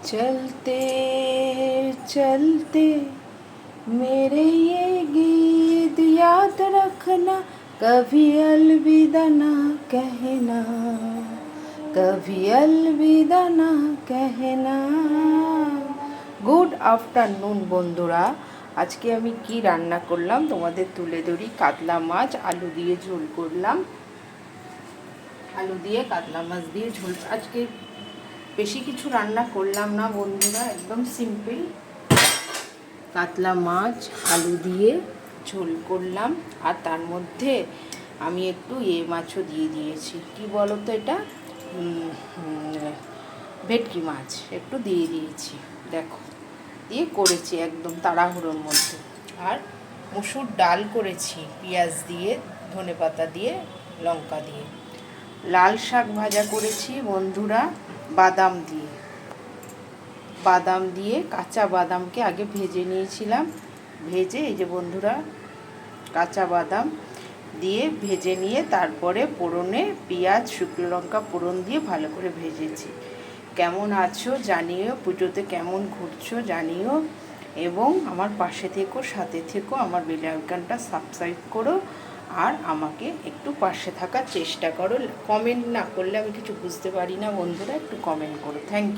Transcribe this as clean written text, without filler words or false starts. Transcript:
चलते चलते मेरे ये गीत याद रखना, कभी अलविदा ना कहना, कभी अलविदा ना कहना। गुड आफ्टारनुन বন্ধুরা, আজকে আমি কি রান্না করলাম তোমাদের তুলে ধরি। কাতলা মাছ আলু দিয়ে ঝোল করলাম, আলু দিয়ে কাতলা মাছ দিয়ে ঝোল। আজকে বেশি কিছু রান্না করলাম না বন্ধুরা, একদম সিম্পল কাতলা মাছ আলু দিয়ে ঝোল করলাম। আর তার মধ্যে আমি একটু মাছও দিয়ে দিয়েছি, কি বলো তো, এটা ভেটকি মাছ একটু দিয়ে দিয়েছি, দেখো দিয়ে করেছি একদম তাড়াহুড়োর মধ্যে। আর মসুর ডাল করেছি পেঁয়াজ দিয়ে, ধনেপাতা দিয়ে, লঙ্কা দিয়ে। লাল শাক ভাজা করেছি বন্ধুরা বাদাম দিয়ে, বাদাম দিয়ে কাঁচা বাদামকে আগে ভেজে নিয়েছিলাম, ভেজে এই যে বন্ধুরা কাঁচা বাদাম দিয়ে ভেজে নিয়ে তারপরে ফোড়নে পেঁয়াজ শুকনো লঙ্কা ফোড়ন দিয়ে ভালো করে ভেজেছি। কেমন আছো জানিও, পুজোতে কেমন ঘুরছো জানিও, এবং আমার পাশে থেকো, সাথে থেকো, আমার বেল আইকনটা সাবস্ক্রাইব করো, আর আমাকে একটু পাশে থাকার চেষ্টা করো। কমেন্ট না করলে আমি কিছু বুঝতে পারি না বন্ধুরা, একটু কমেন্ট করো। Thank you.